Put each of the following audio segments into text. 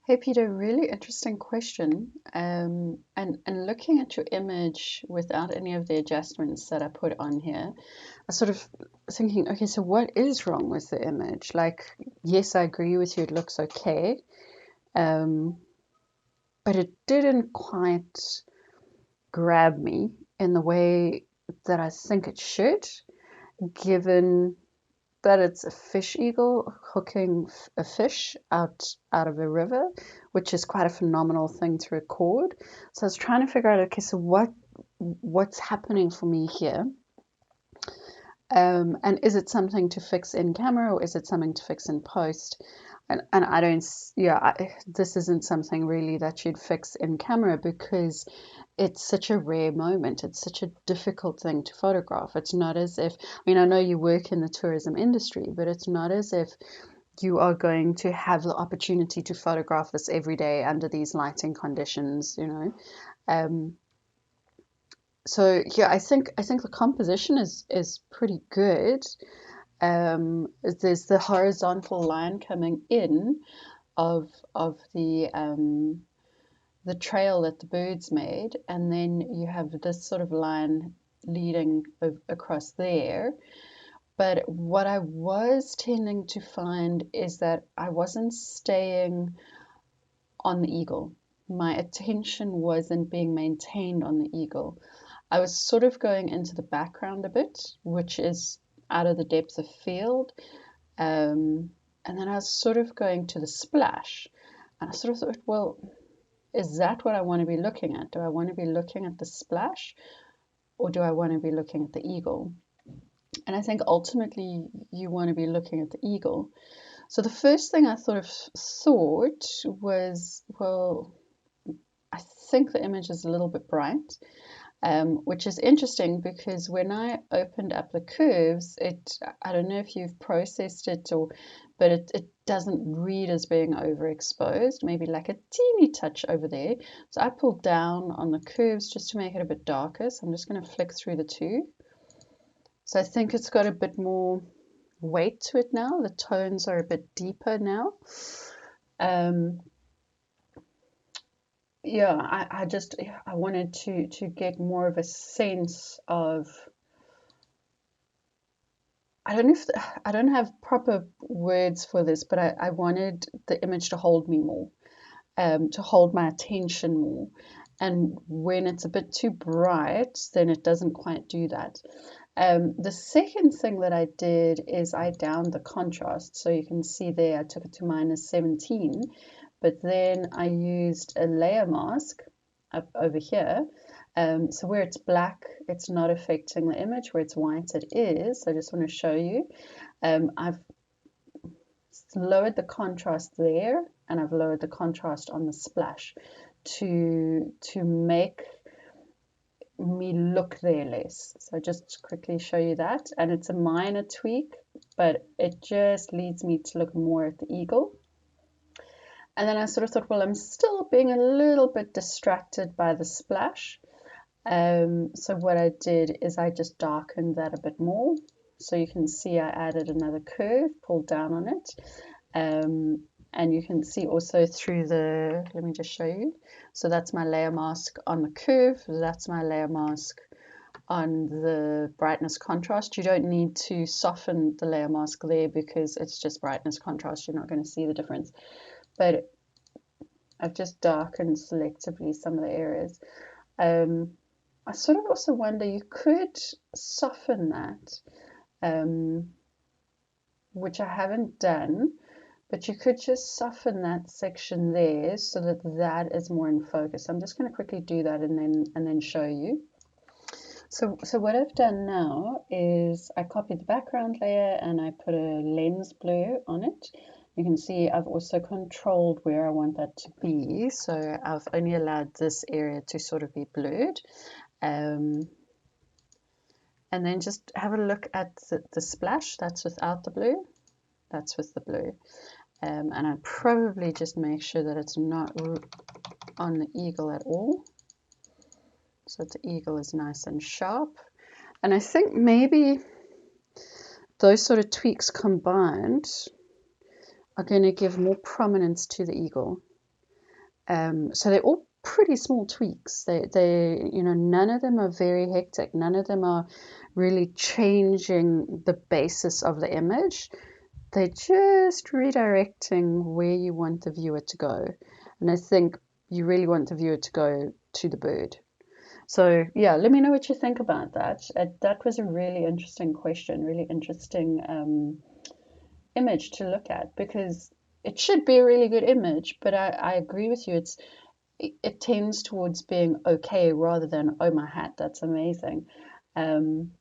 Hey Peter, really interesting question. And looking at your image without any of the adjustments that I put on here, I sort of thinking, okay, so what is wrong with the image? Like, yes, I agree with you, it looks okay, um, but it didn't quite grab me in the way that I think it should, given that it's a fish eagle hooking a fish out of a river, which is quite a phenomenal thing to record. So I was trying to figure out, okay, so what's happening for me here? And is it something to fix in camera or is it something to fix in post? And I don't, yeah, this isn't something really that you'd fix in camera because it's such a rare moment. It's such a difficult thing to photograph. It's not as if, I mean, I know you work in the tourism industry, but it's not as if you are going to have the opportunity to photograph this every day under these lighting conditions, you know. Um, so yeah, I think the composition is pretty good. There's the horizontal line coming in of of the trail that the birds made, and then you have this sort of line leading across there. But what I was tending to find is that I wasn't staying on the eagle. My attention wasn't being maintained on the eagle. I was sort of going into the background a bit, which is out of the depth of field. And then I was sort of going to the splash. And I sort of thought, well, is that what I want to be looking at? Do I want to be looking at the splash or do I want to be looking at the eagle? And I think ultimately you want to be looking at the eagle. So the first thing I thought was, well, I think the image is a little bit bright, which is interesting because when I opened up the curves, I don't know if you've processed it but it doesn't read as being overexposed, maybe like a teeny touch over there. So I pulled down on the curves just to make it a bit darker. So I'm just going to flick through the two. So I think it's got a bit more weight to it now. The tones are a bit deeper now. Um, yeah, I wanted to get more of a sense of, I don't know if I don't have proper words for this, but I wanted the image to hold me more, to hold my attention more. And when it's a bit too bright, then it doesn't quite do that. The second thing that I did is I downed the contrast. So you can see there I took it to -17, but then I used a layer mask up over here. So where it's black, it's not affecting the image. Where it's white, it is. So I just want to show you. I've lowered the contrast there, and I've lowered the contrast on the splash to make me look there less. So just quickly show you that, and it's a minor tweak, but it just leads me to look more at the eagle. And then I sort of thought, well, I'm still being a little bit distracted by the splash. So what I did is I just darkened that a bit more. So you can see I added another curve, pulled down on it. And you can see also through the, let me just show you. So that's my layer mask on the curve. That's my layer mask on the brightness contrast. You don't need to soften the layer mask there because it's just brightness contrast. You're not going to see the difference. But I've just darkened selectively some of the areas. I sort of also wonder, you could soften that, which I haven't done, but you could just soften that section there so that that is more in focus. I'm just going to quickly do that and then show you. So what I've done now is I copied the background layer and I put a lens blur on it. You can see I've also controlled where I want that to be. So I've only allowed this area to sort of be blurred. And then just have a look at the splash. That's without the blur. That's with the blur. And I probably just make sure that it's not on the eagle at all. So the eagle is nice and sharp. And I think maybe those sort of tweaks combined are going to give more prominence to the eagle. So they're all pretty small tweaks. None of them are very hectic. None of them are really changing the basis of the image. They're just redirecting where you want the viewer to go. And I think you really want the viewer to go to the bird. So yeah, let me know what you think about that. That was a really interesting question, really interesting image to look at, because it should be a really good image, but I agree with you. It tends towards being okay rather than, oh my hat, that's amazing. Um,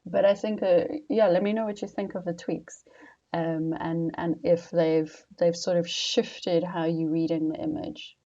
but I think, yeah, let me know what you think of the tweaks, and if they've sort of shifted how you're reading the image.